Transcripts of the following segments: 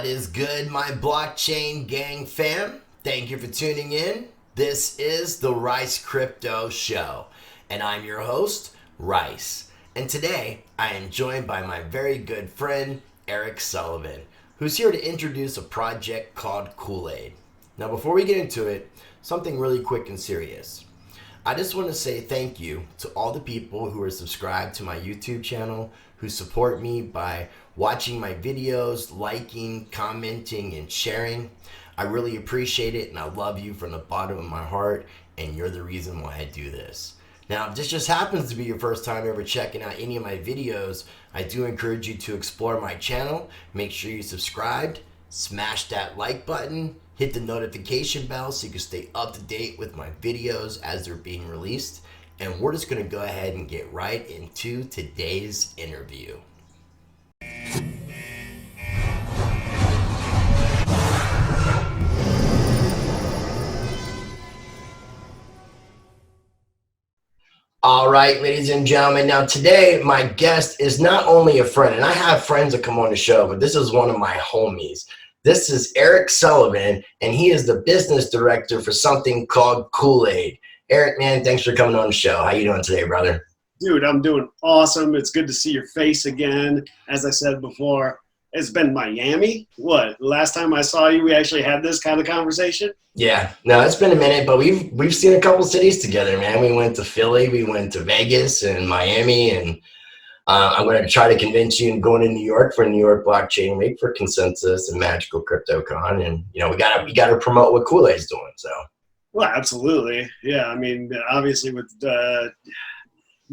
What is good, my blockchain gang fam? Thank you for tuning in. This is the Rice Crypto Show, and I'm your host, Rice. And today, I am joined by my very good friend, Eric Sullivan, who's here to introduce a project called Cool A.D.E. Now, before we get into it, something really quick and serious. I just want to say thank you to all the people who are subscribed to my YouTube channel, who support me by watching my videos, liking, commenting, and sharing. I really appreciate it, and I love you from the bottom of my heart, and you're the reason why I do this. Now, if this just happens to be your first time ever checking out any of my videos, I do encourage you to explore my channel. Make sure you're subscribed, smash that like button, hit the notification bell so you can stay up to date with my videos as they're being released. And we're just going to go ahead and get right into today's interview. All right, ladies and gentlemen. Now today, my guest is not only a friend, and I have friends that come on the show, but this is one of my homies. This is Eric Sullivan, and he is the business director for something called Cool A.D.E. Eric, man, thanks for coming on the show. How you doing today, brother? Dude, I'm doing awesome. It's good to see your face again. As I said before, it's been Miami. What? Last time I saw you, we actually had this kind of conversation? Yeah. No, it's been a minute, but we've seen a couple cities together, man. We went to Philly, we went to Vegas and Miami, and I'm going to try to convince you and going to New York for New York Blockchain Week for Consensus and Magical CryptoCon. And, you know, we got to promote what Cool A.D.E.'s doing, so. Well, absolutely. Yeah, I mean, obviously with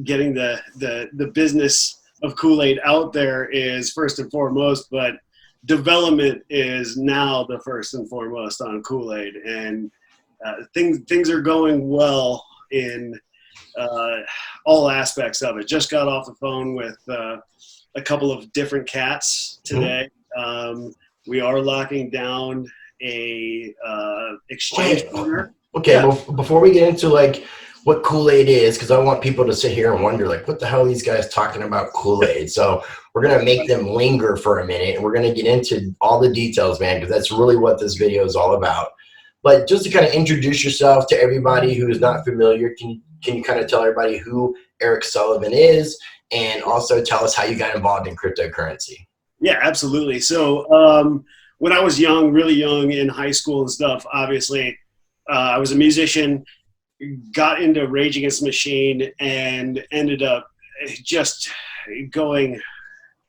getting the business of Cool A.D.E. out there is first and foremost, but development is now the first and foremost on Cool A.D.E. And things are going well in all aspects of it. Just got off the phone with a couple of different cats today. We are locking down a exchange partner. Okay, Yeah. well, before we get into like what Cool A.D.E. is, because I want people to sit here and wonder like, what the hell are these guys talking about Cool A.D.E.? So we're going to make them linger for a minute, and we're going to get into all the details, man, because that's really what this video is all about. But just to kind of introduce yourself to everybody who is not familiar, can you kind of tell everybody who Eric Sullivan is, and also tell us how you got involved in cryptocurrency? Yeah, absolutely. So when I was young, really young in high school and stuff, obviously I was a musician, got into Rage Against the Machine, and ended up just going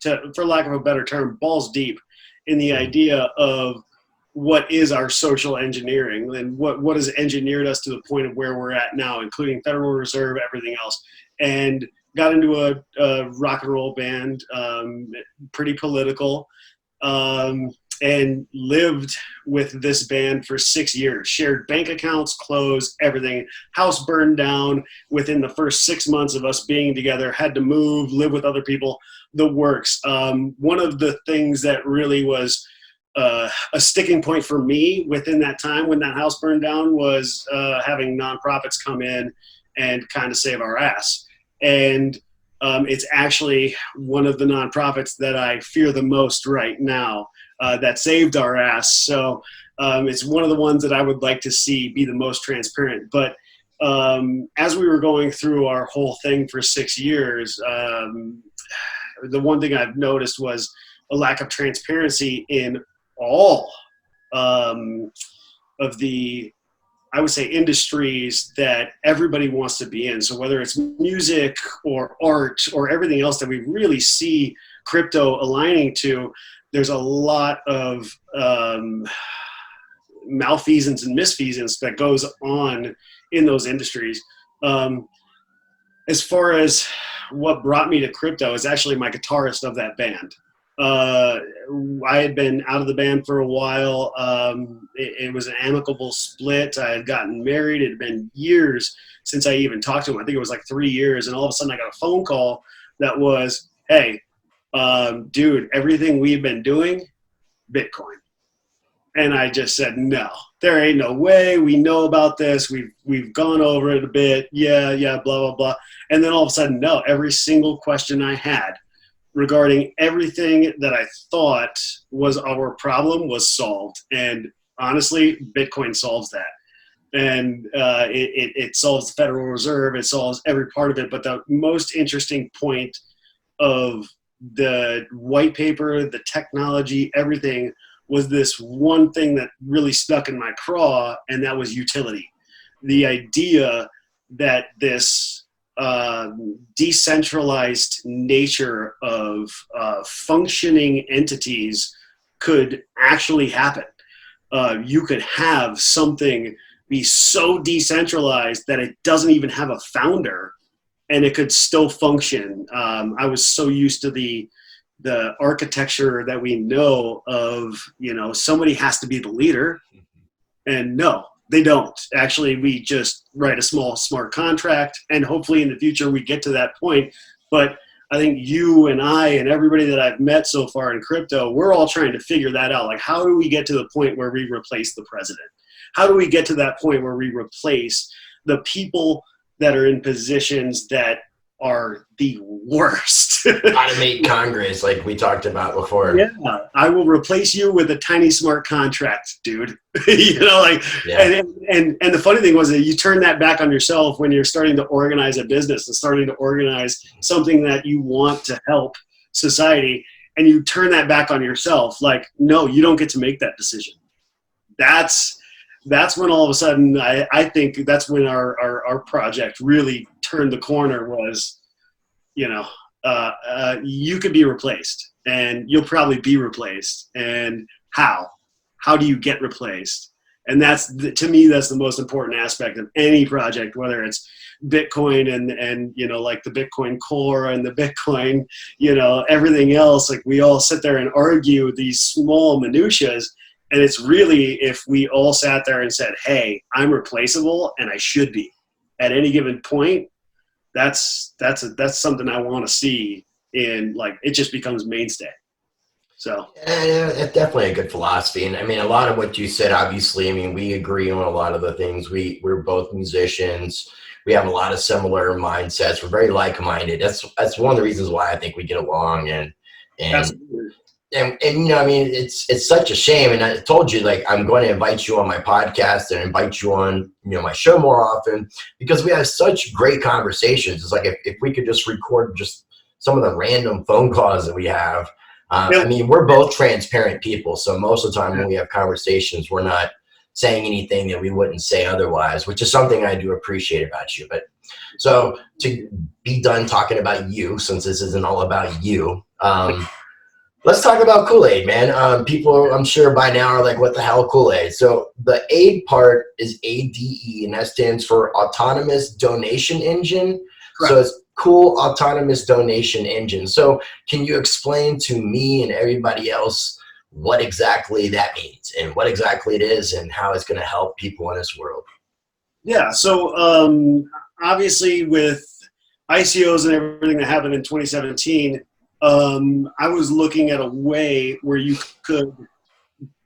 to, for lack of a better term, balls deep in the idea of what is our social engineering and what has engineered us to the point of where we're at now, including Federal Reserve, everything else. And got into a rock and roll band, pretty political, and lived with this band for 6 years. Shared bank accounts, clothes, everything. House burned down within the first 6 months of us being together. Had to move, live with other people, the works. One of the things that really was a sticking point for me within that time when that house burned down was having nonprofits come in and kind of save our ass. And it's actually one of the nonprofits that I fear the most right now that saved our ass. So it's one of the ones that I would like to see be the most transparent. But as we were going through our whole thing for 6 years, the one thing I've noticed was a lack of transparency in all of the, I would say, industries that everybody wants to be in. So whether it's music or art or everything else that we really see crypto aligning to, there's a lot of malfeasance and misfeasance that goes on in those industries. As far as what brought me to crypto is actually my guitarist of that band. I had been out of the band for a while. It was an amicable split. I had gotten married. It had been years since I even talked to him. I think it was like 3 years. And all of a sudden I got a phone call that was, hey, dude, everything we've been doing, Bitcoin. And I just said, no, there ain't no way. We know about this. We've gone over it a bit. Yeah, blah, blah, blah. And then all of a sudden, no, every single question I had regarding everything that I thought was our problem was solved. And honestly, Bitcoin solves that. And it solves the Federal Reserve. It solves every part of it. But the most interesting point of the white paper, the technology, everything was this one thing that really stuck in my craw, and that was utility. The idea that this decentralized nature of functioning entities could actually happen. You could have something be so decentralized that it doesn't even have a founder, and it could still function. I was so used to the architecture that we know of, somebody has to be the leader, and no, they don't. Actually, we just write a small smart contract, and hopefully in the future we get to that point. But I think you and I and everybody that I've met so far in crypto, we're all trying to figure that out. Like, how do we get to the point where we replace the president? How do we get to that point where we replace the people that are in positions that are the worst? Automate Congress, like we talked about before. Yeah, I will replace you with a tiny smart contract, dude. Yeah. And the funny thing was that you turn that back on yourself when you're starting to organize a business and starting to organize something that you want to help society, and you turn that back on yourself. Like, no, you don't get to make that decision. That's when all of a sudden I think that's when our project really turned the corner. Was, you could be replaced, and you'll probably be replaced. And how do you get replaced? And to me, that's the most important aspect of any project, whether it's Bitcoin and like the Bitcoin core and the Bitcoin, everything else. Like, we all sit there and argue these small minutiae. And it's really, if we all sat there and said, hey, I'm replaceable and I should be at any given point, that's something I want to see in, like, it just becomes mainstay. So yeah, it's definitely a good philosophy. And I mean, a lot of what you said, obviously, I mean, we agree on a lot of the things. We're both musicians. We have a lot of similar mindsets. We're very like-minded. That's one of the reasons why I think we get along. And I mean, it's such a shame. And I told you, like, I'm going to invite you on my podcast and invite you on, my show more often, because we have such great conversations. It's like, if we could just record just some of the random phone calls that we have. I mean, we're both transparent people. So most of the time when we have conversations, we're not saying anything that we wouldn't say otherwise, which is something I do appreciate about you. But so to be done talking about you, since this isn't all about you, let's talk about Cool A.D E, man. People, I'm sure by now, are like, what the hell, Cool A.D E? So the A.D E part is ADE, and that stands for Autonomous Donation Engine. Correct. So it's Cool Autonomous Donation Engine. So can you explain to me and everybody else what exactly that means and what exactly it is and how it's going to help people in this world? Yeah. So obviously with ICOs and everything that happened in 2017, I was looking at a way where you could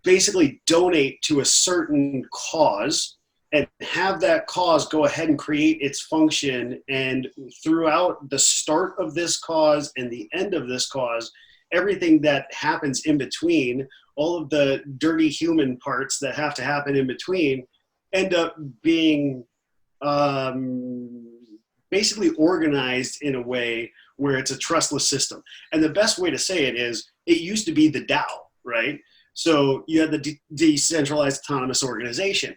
basically donate to a certain cause and have that cause go ahead and create its function. And throughout the start of this cause and the end of this cause, everything that happens in between, all of the dirty human parts that have to happen in between, end up being basically organized in a way where it's a trustless system. And the best way to say it is, it used to be the DAO, right? So you had the decentralized autonomous organization.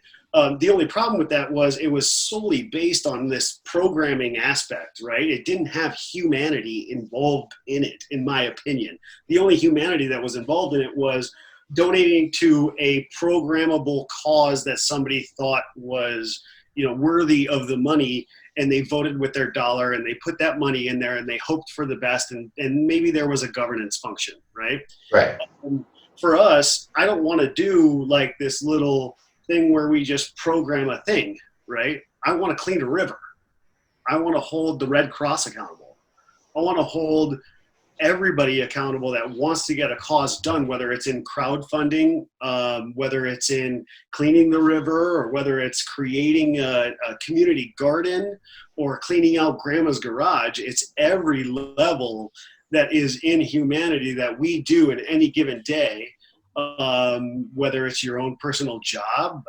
The only problem with that was it was solely based on this programming aspect, right? It didn't have humanity involved in it, in my opinion. The only humanity that was involved in it was donating to a programmable cause that somebody thought was, worthy of the money, and they voted with their dollar and they put that money in there and they hoped for the best, and maybe there was a governance function, right? Right. For us, I don't want to do like this little thing where we just program a thing, right? I want to clean a river. I want to hold the Red Cross accountable. I want to hold everybody accountable that wants to get a cause done, whether it's in crowdfunding, whether it's in cleaning the river, or whether it's creating a community garden or cleaning out grandma's garage. It's every level that is in humanity that we do in any given day, whether it's your own personal job,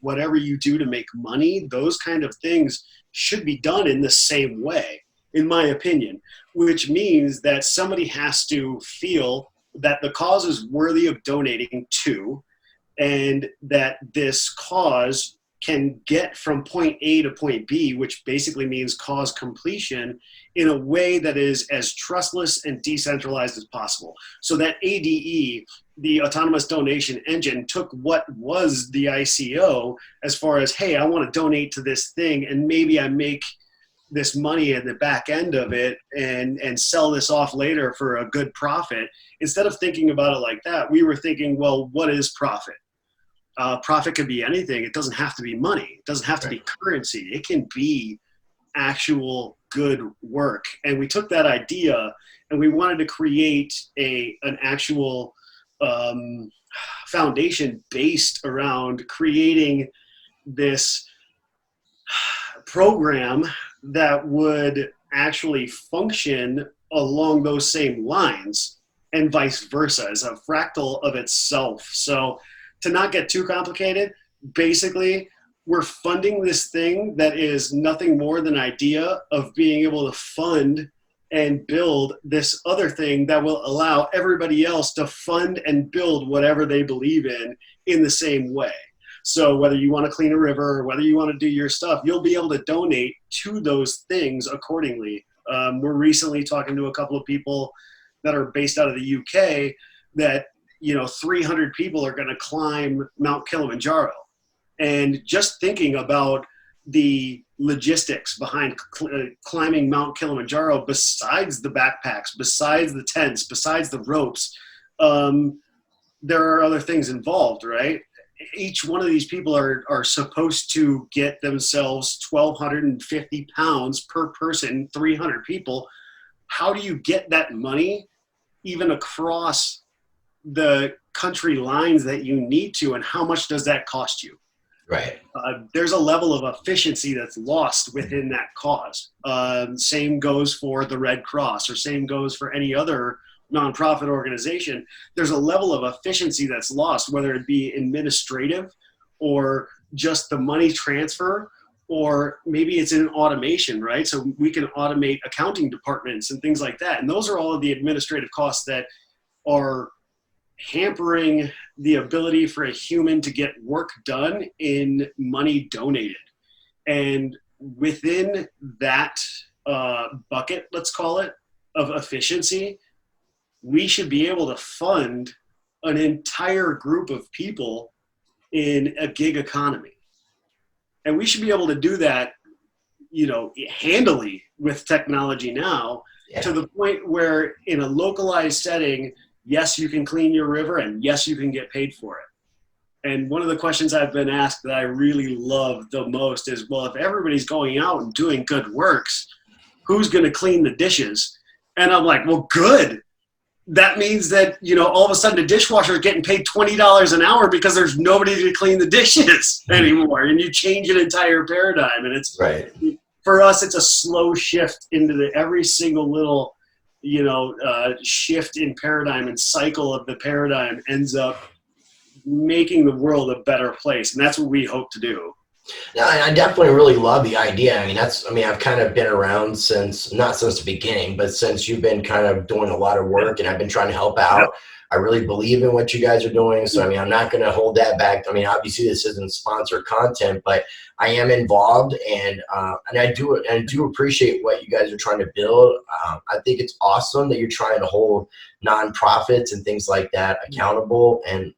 whatever you do to make money, those kind of things should be done in the same way, in my opinion, which means that somebody has to feel that the cause is worthy of donating to, and that this cause can get from point A to point B, which basically means cause completion, in a way that is as trustless and decentralized as possible. So that ADE, the autonomous donation engine, took what was the ICO as far as, hey, I want to donate to this thing, and maybe I make this money at the back end of it and sell this off later for a good profit. Instead of thinking about it like that, we were thinking, well, what is profit? Profit could be anything. It doesn't have to be money. It doesn't have to be currency. It can be actual good work. And we took that idea and we wanted to create an actual foundation based around creating this program that would actually function along those same lines, and vice versa, as a fractal of itself. So to not get too complicated, basically, we're funding this thing that is nothing more than an idea of being able to fund and build this other thing that will allow everybody else to fund and build whatever they believe in the same way. So whether you want to clean a river or whether you want to do your stuff, you'll be able to donate to those things accordingly. We're recently talking to a couple of people that are based out of the UK that, 300 people are going to climb Mount Kilimanjaro. And just thinking about the logistics behind climbing Mount Kilimanjaro, besides the backpacks, besides the tents, besides the ropes, there are other things involved, right? Each one of these people are supposed to get themselves 1,250 pounds per person, 300 people. How do you get that money even across the country lines that you need to, and how much does that cost you? Right. There's a level of efficiency that's lost within that cause. Same goes for the Red Cross, or same goes for any other nonprofit organization. There's a level of efficiency that's lost, whether it be administrative or just the money transfer, or maybe it's in automation, right? So we can automate accounting departments and things like that. And those are all of the administrative costs that are hampering the ability for a human to get work done in money donated. And within that bucket, let's call it, of efficiency, we should be able to fund an entire group of people in a gig economy. And we should be able to do that, handily with technology now, to the point where in a localized setting, yes, you can clean your river, and yes, you can get paid for it. And one of the questions I've been asked that I really love the most is, well, if everybody's going out and doing good works, who's going to clean the dishes? And I'm like, well, good. That means that, all of a sudden the dishwasher is getting paid $20 an hour because there's nobody to clean the dishes anymore. And you change an entire paradigm. And it's right. For us, it's a slow shift into every single little shift in paradigm and cycle of the paradigm ends up making the world a better place. And that's what we hope to do. No, I definitely really love the idea. I've kind of been around not since the beginning, but since you've been kind of doing a lot of work, and I've been trying to help out. Yep. I really believe in what you guys are doing. So, I'm not going to hold that back. Obviously this isn't sponsored content, but I am involved, and I do appreciate what you guys are trying to build. I think it's awesome that you're trying to hold nonprofits and things like that accountable, and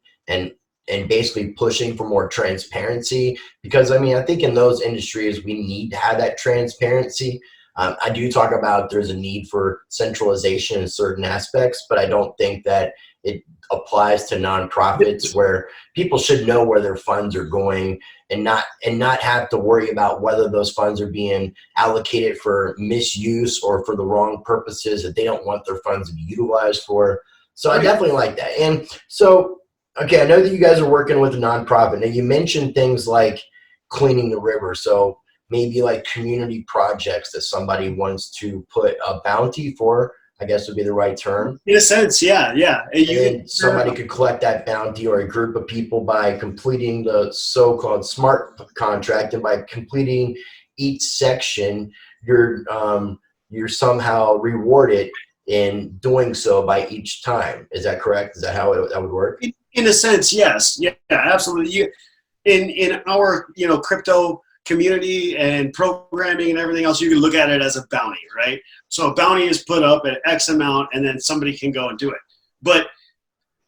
basically pushing for more transparency, because I think in those industries we need to have that transparency. I do talk about there's a need for centralization in certain aspects, but I don't think that it applies to nonprofits, where people should know where their funds are going and not have to worry about whether those funds are being allocated for misuse or for the wrong purposes that they don't want their funds to be utilized for. So I definitely like that. And so, okay, I know that you guys are working with a nonprofit. Now, you mentioned things like cleaning the river. So maybe like community projects that somebody wants to put a bounty for I guess would be the right term. In a sense, yeah. And then somebody could collect that bounty, or a group of people, by completing the so-called smart contract. And by completing each section, you're somehow rewarded in doing so by each time. Is that correct? Is that how that would work? In a sense, yes. Yeah, absolutely. In our crypto community and programming and everything else, you can look at it as a bounty, right? So a bounty is put up at X amount, and then somebody can go and do it. But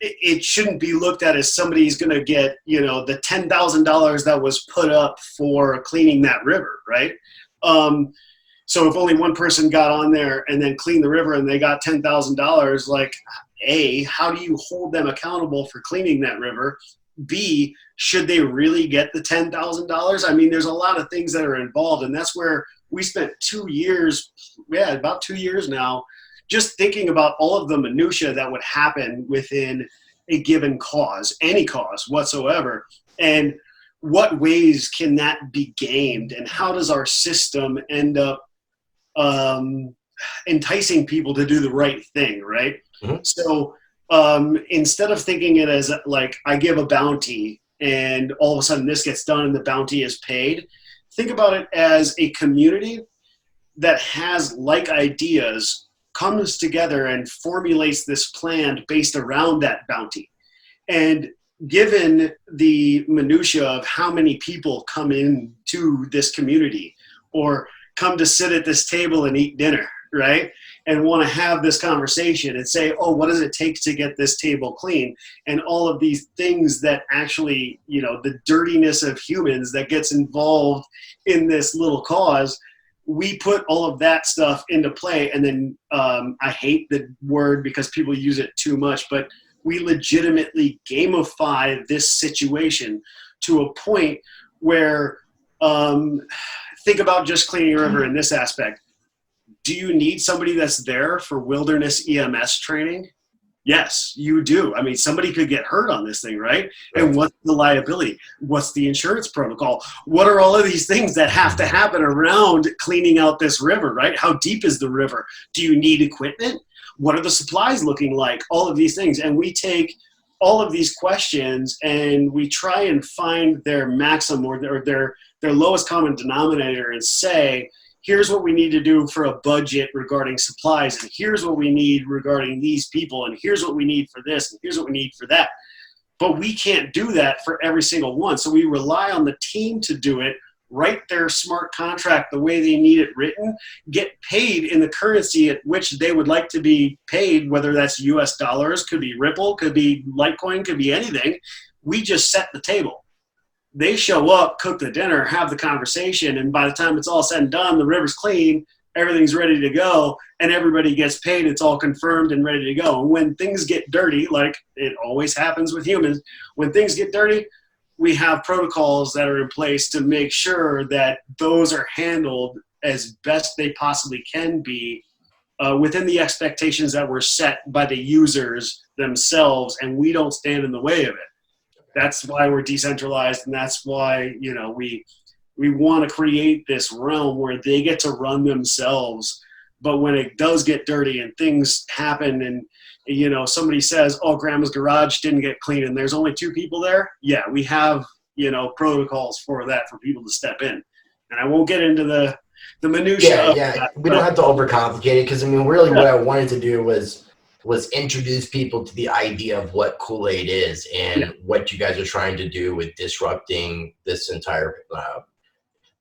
it shouldn't be looked at as somebody's going to get, the $10,000 that was put up for cleaning that river, right? So if only one person got on there and then cleaned the river and they got $10,000, like, A, how do you hold them accountable for cleaning that river? B, should they really get the $10,000? I mean, there's a lot of things that are involved, and that's where we spent 2 years, about 2 years now, just thinking about all of the minutia that would happen within a given cause, any cause whatsoever, and what ways can that be gamed, and how does our system end up enticing people to do the right thing, right? Mm-hmm. So instead of thinking it as like, I give a bounty and all of a sudden this gets done and the bounty is paid, think about it as a community that has like ideas, comes together and formulates this plan based around that bounty. And given the minutia of how many people come into this community or come to sit at this table and eat dinner, right? And want to have this conversation and say, oh, what does it take to get this table clean? And all of these things that actually, the dirtiness of humans that gets involved in this little cause, we put all of that stuff into play. And then I hate the word because people use it too much, but we legitimately gamify this situation to a point where, think about just cleaning a river in this aspect. Do you need somebody that's there for wilderness EMS training? Yes, you do. I mean, somebody could get hurt on this thing, right? And what's the liability? What's the insurance protocol? What are all of these things that have to happen around cleaning out this river, right? How deep is the river? Do you need equipment? What are the supplies looking like? All of these things. And we take all of these questions and we try and find their maximum or their lowest common denominator and say, here's what we need to do for a budget regarding supplies, and here's what we need regarding these people, and here's what we need for this, and here's what we need for that. But we can't do that for every single one. So we rely on the team to do it, write their smart contract the way they need it written, get paid in the currency at which they would like to be paid, whether that's US dollars, could be Ripple, could be Litecoin, could be anything. We just set the table. They show up, cook the dinner, have the conversation, and by the time it's all said and done, the river's clean, everything's ready to go, and everybody gets paid. It's all confirmed and ready to go. And when things get dirty, like it always happens with humans, when things get dirty, we have protocols that are in place to make sure that those are handled as best they possibly can be within the expectations that were set by the users themselves, and we don't stand in the way of it. That's why we're decentralized, and that's why, we want to create this realm where they get to run themselves. But when it does get dirty and things happen and, somebody says, oh, grandma's garage didn't get clean and there's only 2 people there. Yeah, we have, protocols for that, for people to step in. And I won't get into the minutia. Yeah. We don't have to overcomplicate it because, really what I wanted to do was introduce people to the idea of what Cool A.D.E is and what you guys are trying to do with disrupting this entire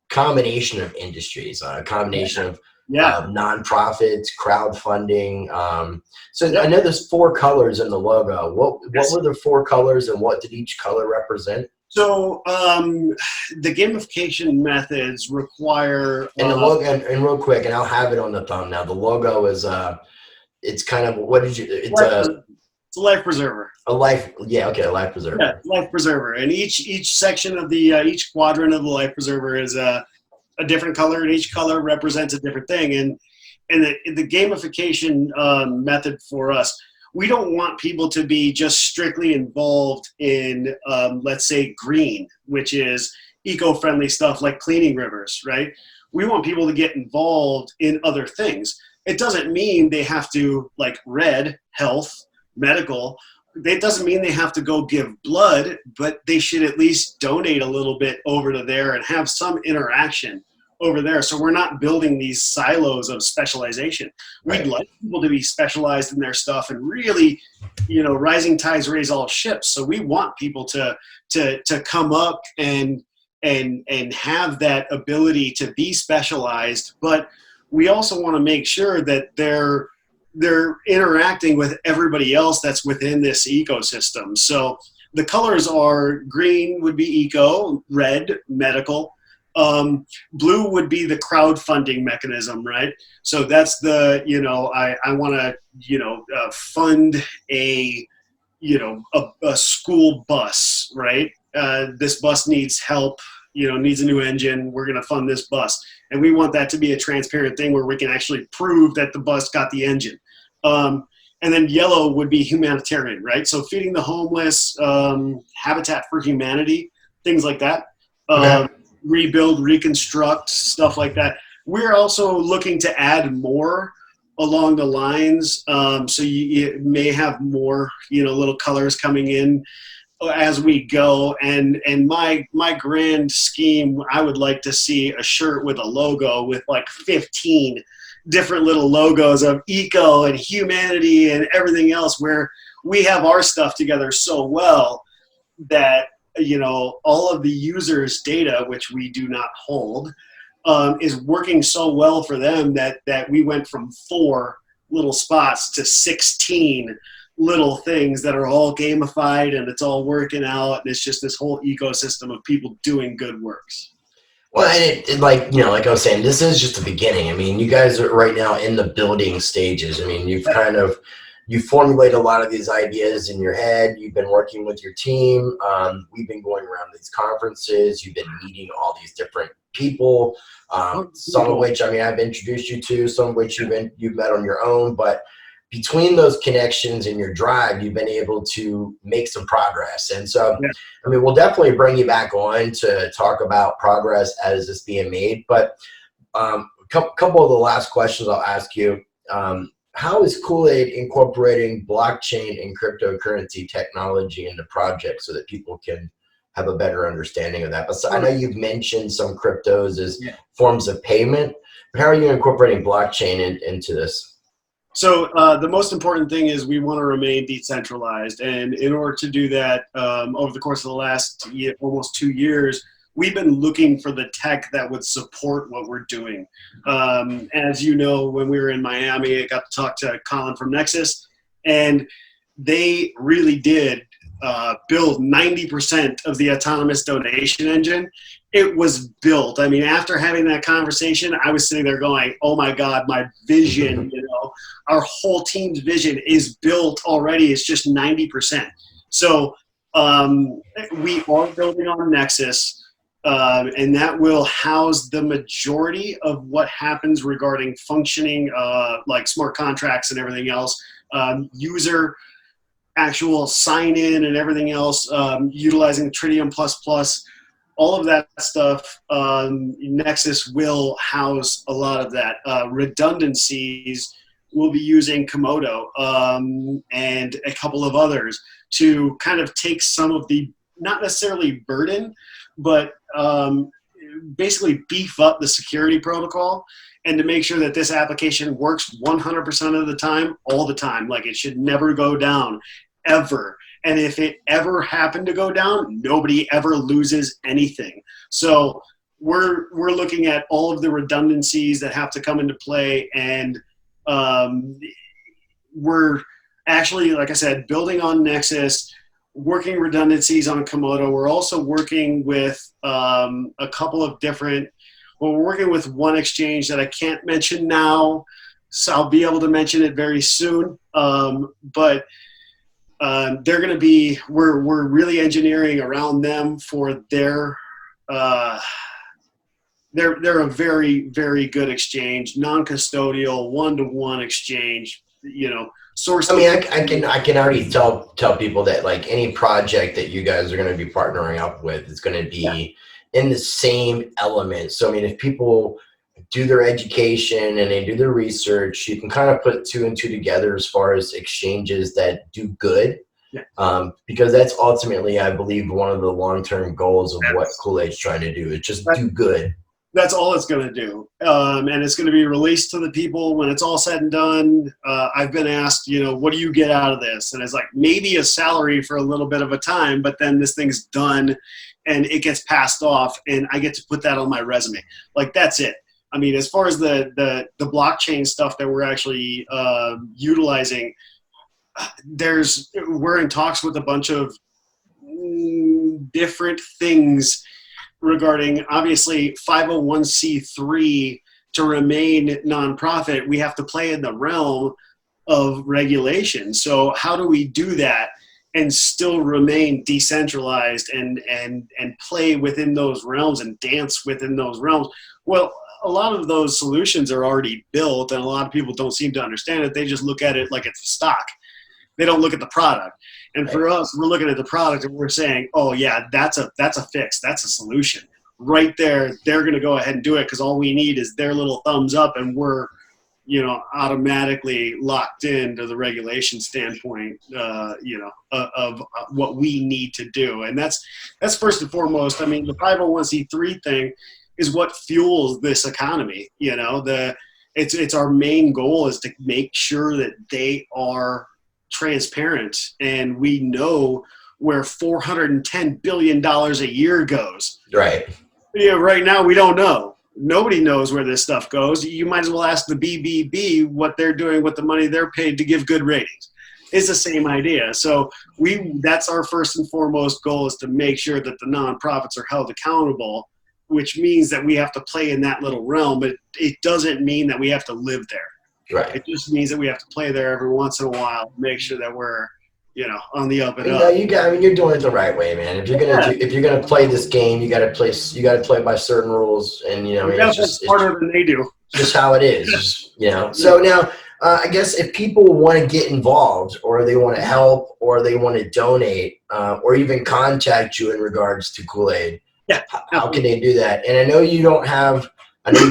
combination of industries, a combination of nonprofits, crowdfunding. I know there's 4 colors in the logo. What were the 4 colors and what did each color represent? So the gamification methods require and the logo. And real quick, and I'll have it on the thumbnail. The logo is it's kind of it's a life preserver. A life preserver. Yeah, life preserver. And each section of the each quadrant of the life preserver is a different color, and each color represents a different thing. And the gamification method for us, we don't want people to be just strictly involved in, let's say, green, which is eco-friendly stuff like cleaning rivers, right? We want people to get involved in other things. it doesn't mean they have to, like red, health, medical. It doesn't mean they have to go give blood, but they should at least donate a little bit over to there and have some interaction over there. So we're not building these silos of specialization. Right. We'd like people to be specialized in their stuff and really, rising tides raise all ships. So we want people to come up and have that ability to be specialized, but we also want to make sure that they're interacting with everybody else that's within this ecosystem. So the colors are: green would be eco, red, medical, blue would be the crowdfunding mechanism, right? So that's the, I want to, fund a school bus, right? This bus needs help, needs a new engine. We're going to fund this bus. And we want that to be a transparent thing where we can actually prove that the bus got the engine. And then yellow would be humanitarian, right? So feeding the homeless, Habitat for Humanity, things like that. Okay. Rebuild, reconstruct, stuff like that. We're also looking to add more along the lines. So you may have more, little colors coming in as we go. And my grand scheme, I would like to see a shirt with a logo with like 15 different little logos of eco and humanity and everything else, where we have our stuff together so well that, all of the users' data, which we do not hold, is working so well for them that we went from 4 little spots to 16 little things that are all gamified, and it's all working out, and it's just this whole ecosystem of people doing good works. Well, and like I was saying, this is just the beginning. I mean, you guys are right now in the building stages. I mean, you formulate a lot of these ideas in your head. You've been working with your team. We've been going around these conferences. You've been meeting all these different people, some of which, I've introduced you to, some of which you've met on your own. But between those connections and your drive, you've been able to make some progress. And so, we'll definitely bring you back on to talk about progress as it's being made. But a couple of the last questions I'll ask you. How is Cool A.D.E incorporating blockchain and cryptocurrency technology into projects so that people can have a better understanding of that? But I know you've mentioned some cryptos as forms of payment. But how are you incorporating blockchain into this? So the most important thing is we want to remain decentralized. And in order to do that, over the course of the last almost 2 years, we've been looking for the tech that would support what we're doing. As you know, when we were in Miami, I got to talk to Colin from Nexus, and they really did build 90% of the autonomous donation engine. It was built. After having that conversation, I was sitting there going, oh my God, my vision, our whole team's vision is built already. It's just 90%. So we are building on Nexus. And that will house the majority of what happens regarding functioning, like smart contracts and everything else, user actual sign in and everything else, utilizing Tritium++, all of that stuff. Nexus will house a lot of that. Redundancies, we'll be using Komodo and a couple of others to kind of take some of the, not necessarily burden, but basically beef up the security protocol and to make sure that this application works 100% of the time, all the time. Like, it should never go down, ever. And if it ever happened to go down, nobody ever loses anything. So we're looking at all of the redundancies that have to come into play, and we're actually, like I said, building on Nexus, working redundancies on Komodo. We're also working with a couple of different, we're working with one exchange that I can't mention now, so I'll be able to mention it very soon. But they're going to be, we're really engineering around them for their, they're a very, very good exchange, non-custodial, one-to-one exchange, source. I can already tell people that, like, any project that you guys are going to be partnering up with is going to be in the same element. So if people do their education and they do their research, you can kind of put two and two together as far as exchanges that do good. Yeah. Because that's ultimately, I believe, one of the long-term goals of what Cool A.D.E is trying to do. Is just do good. That's all it's going to do. And it's going to be released to the people when it's all said and done. I've been asked, what do you get out of this? And it's like, maybe a salary for a little bit of a time, but then this thing's done and it gets passed off and I get to put that on my resume. Like, that's it. I mean, as far as the blockchain stuff that we're actually utilizing, we're in talks with a bunch of different things regarding, obviously, 501c3 to remain nonprofit. We have to play in the realm of regulation. So how do we do that and still remain decentralized and play within those realms and dance within those realms? Well, a lot of those solutions are already built, and a lot of people don't seem to understand it. They just look at it like it's a stock. They don't look at the product. And for us, we're looking at the product and we're saying, oh yeah, that's a fix. That's a solution. Right there, they're going to go ahead and do it because all we need is their little thumbs up and we're, automatically locked into the regulation standpoint, of what we need to do. And that's first and foremost. I mean, the 501c3 thing is what fuels this economy. It's our main goal is to make sure that they are transparent and we know where $410 billion a year goes. Right. Right now we don't know. Nobody knows where this stuff goes. You might as well ask the BBB what they're doing with the money they're paid to give good ratings. It's the same idea. So that's our first and foremost goal, is to make sure that the nonprofits are held accountable, which means that we have to play in that little realm, but it doesn't mean that we have to live there. Right. It just means that we have to play there every once in a while, make sure that we're, on the up and up. You're doing it the right way, man. If you're gonna play this game, you gotta play by certain rules, and it's just smarter than they do. Just how it is, So now, I guess if people want to get involved, or they want to help, or they want to donate, or even contact you in regards to Cool A.D.E, yeah, how can they do that? And I know you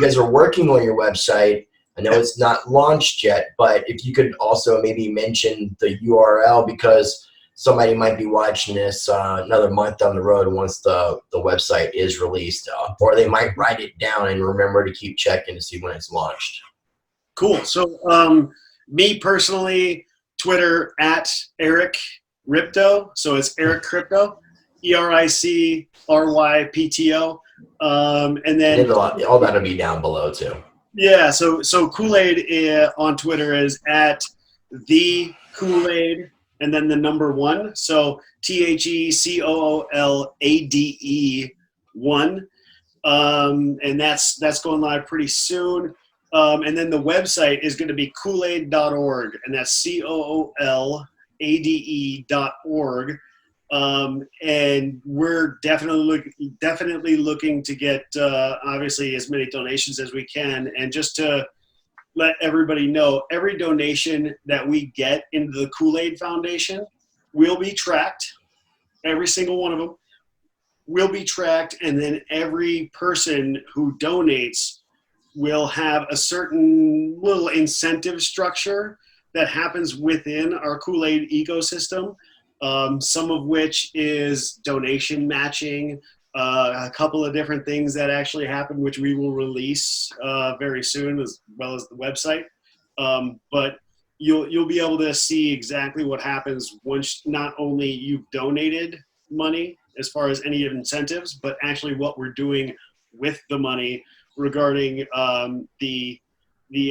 guys are working on your website. I know it's not launched yet, but if you could also maybe mention the URL, because somebody might be watching this another month down the road once the website is released, or they might write it down and remember to keep checking to see when it's launched. Cool. So me personally, Twitter at Eric Crypto. So it's Eric Crypto, ERICRYPTO. And then all that'll be down below too. Yeah, so Cool A.D.E on Twitter is at the Cool A.D.E and then the number 1. So TheCoolADE 1. And that's going live pretty soon. And then the website is going to be coolade.org, and that's COOLADE.org. And we're definitely looking to get obviously as many donations as we can. And just to let everybody know, every donation that we get into the Cool A.D Foundation will be tracked. Every single one of them will be tracked, and then every person who donates will have a certain little incentive structure that happens within our Cool A.D ecosystem. Some of which is donation matching, a couple of different things that actually happen, which we will release very soon, as well as the website. But you'll be able to see exactly what happens once not only you've donated money as far as any incentives, but actually what we're doing with the money regarding the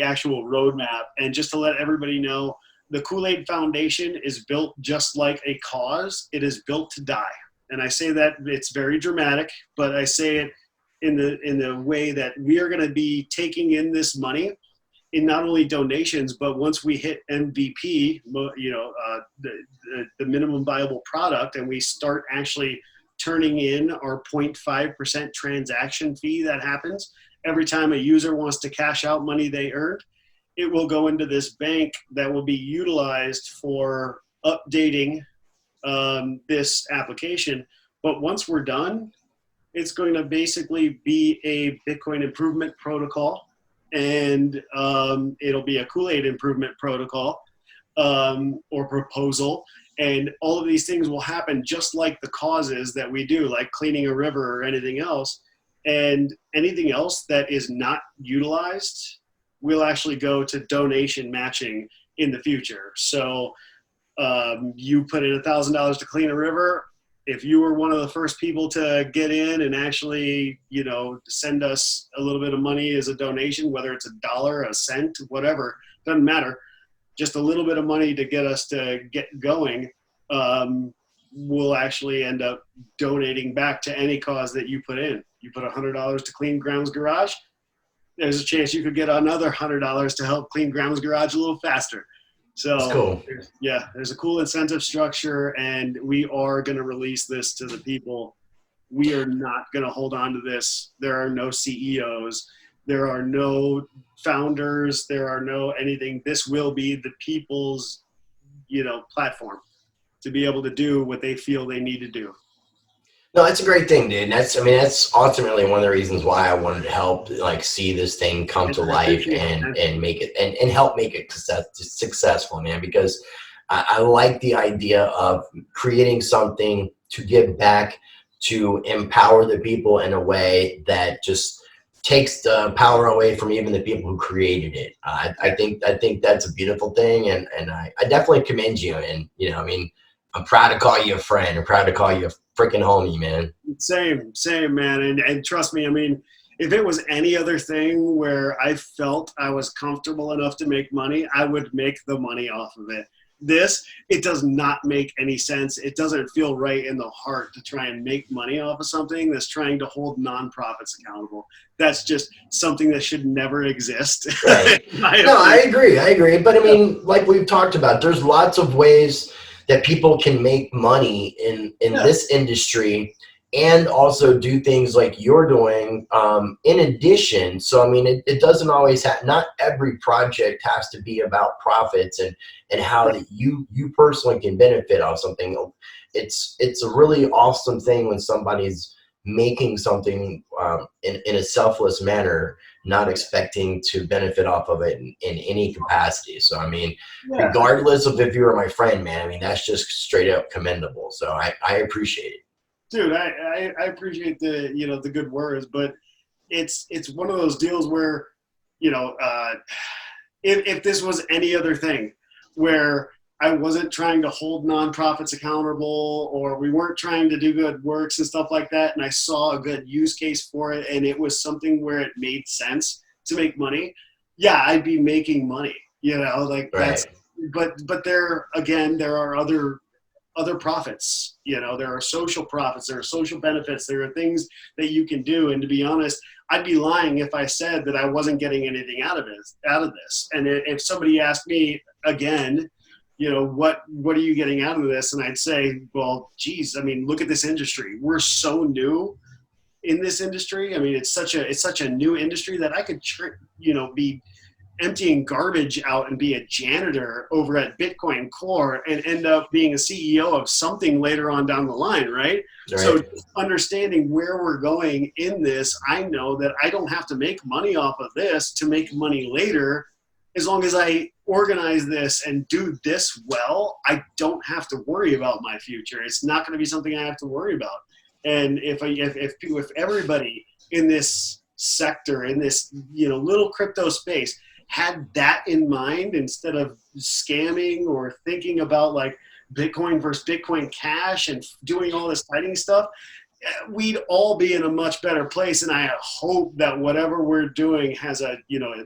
actual roadmap. And just to let everybody know, the Cool A.D Foundation is built just like a cause. It is built to die. And I say that, it's very dramatic, but I say it in the way that we are going to be taking in this money in not only donations, but once we hit MVP, the minimum viable product, and we start actually turning in our 0.5% transaction fee that happens every time a user wants to cash out money they earned. It will go into this bank that will be utilized for updating this application. But once we're done, It's going to basically be a Bitcoin improvement protocol, and it'll be a Cool A.D.E improvement protocol or proposal. And all of these things will happen just like the causes that we do, like cleaning a river or anything else. And anything else that is not utilized will actually go to donation matching in the future. So you put in $1,000 to clean a river. If you were one of the first people to get in and actually, send us a little bit of money as a donation, whether it's $1, a cent, whatever, doesn't matter, just a little bit of money to get us to get going, we'll actually end up donating back to any cause that you put in. You put $100 to clean Grandma's garage, there's a chance you could get another $100 to help clean Grandma's garage a little faster. So that's cool. Yeah, there's a cool incentive structure, and we are going to release this to the people. We are not going to hold on to this. There are no CEOs. There are no founders. There are no anything. This will be the people's, platform to be able to do what they feel they need to do. No, that's a great thing, dude. That's ultimately one of the reasons why I wanted to help, see this thing come to life and make it and help make it successful, man. Because I like the idea of creating something to give back, to empower the people in a way that just takes the power away from even the people who created it. I think that's a beautiful thing, and I definitely commend you. And I'm proud to call you a friend. I'm proud to call you a freaking homie, man. Same, man. And trust me, if it was any other thing where I felt I was comfortable enough to make money, I would make the money off of it. It does not make any sense. It doesn't feel right in the heart to try and make money off of something that's trying to hold nonprofits accountable. That's just something that should never exist. Right. No, I agree. But like we've talked about, there's lots of ways that people can make money in this industry and also do things like you're doing in addition. So, it doesn't always have, not every project has to be about profits and how that you personally can benefit off something. It's a really awesome thing when somebody's making something in a selfless manner, not expecting to benefit off of it in any capacity. So, regardless of if you were my friend, man, that's just straight up commendable. So I appreciate it. Dude, I appreciate the good words, but it's one of those deals where, if this was any other thing where I wasn't trying to hold nonprofits accountable, or we weren't trying to do good works and stuff like that, and I saw a good use case for it, and it was something where it made sense to make money, yeah, I'd be making money, Right. That's, but there are other profits, there are social profits, there are social benefits, there are things that you can do. And to be honest, I'd be lying if I said that I wasn't getting anything out of this. And if somebody asked me again, what are you getting out of this? And I'd say, well, geez, look at this industry. We're so new in this industry. It's such a new industry that I could, be emptying garbage out and be a janitor over at Bitcoin Core and end up being a CEO of something later on down the line, right? So just understanding where we're going in this, I know that I don't have to make money off of this to make money later. As long as I organize this and do this well, I don't have to worry about my future. It's not going to be something I have to worry about. And if everybody in this sector, in this little crypto space, had that in mind instead of scamming or thinking about like Bitcoin versus Bitcoin Cash and doing all this fighting stuff, we'd all be in a much better place. And I hope that whatever we're doing has at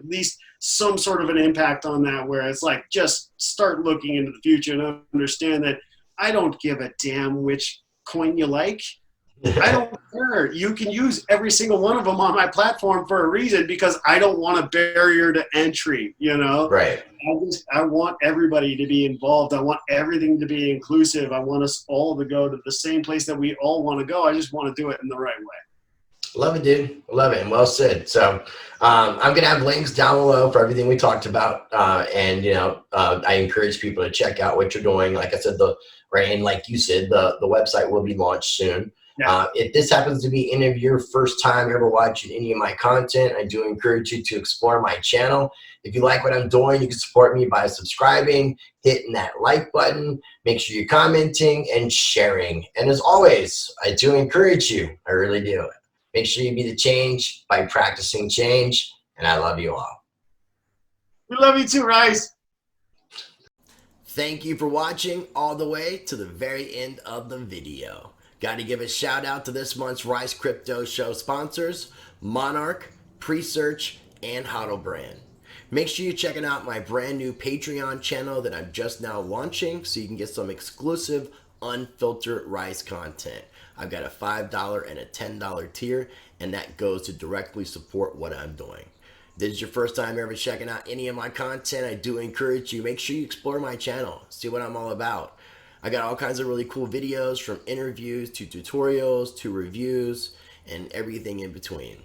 least some sort of an impact on that, where it's like, just start looking into the future and understand that I don't give a damn which coin you like. I don't care. You can use every single one of them on my platform for a reason, because I don't want a barrier to entry, Right. I want everybody to be involved. I want everything to be inclusive. I want us all to go to the same place that we all want to go. I just want to do it in the right way. Love it, dude. Love it. And well said. So I'm going to have links down below for everything we talked about. I encourage people to check out what you're doing. Like I said, and like you said, the website will be launched soon. Yeah. If this happens to be any of your first time ever watching any of my content, I do encourage you to explore my channel. If you like what I'm doing, you can support me by subscribing, hitting that like button, make sure you're commenting and sharing. And as always, I do encourage you, I really do. Make sure you be the change by practicing change, and I love you all. We love you too, Rice. Thank you for watching all the way to the very end of the video. Got to give a shout out to this month's Rice Crypto Show sponsors, Monarch, Presearch, and Hodl Brand. Make sure you're checking out my brand new Patreon channel that I'm just now launching so you can get some exclusive unfiltered Rice content. I've got a $5 and a $10 tier, and that goes to directly support what I'm doing. If this is your first time ever checking out any of my content, I do encourage you, make sure you explore my channel, see what I'm all about. I got all kinds of really cool videos, from interviews to tutorials to reviews and everything in between.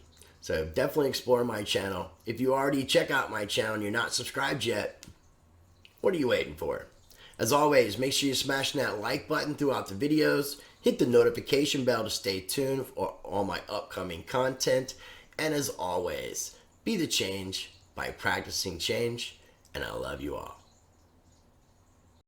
So definitely explore my channel. If you already check out my channel and you're not subscribed yet, what are you waiting for? As always, make sure you're smashing that like button throughout the videos. Hit the notification bell to stay tuned for all my upcoming content. And as always, be the change by practicing change. And I love you all.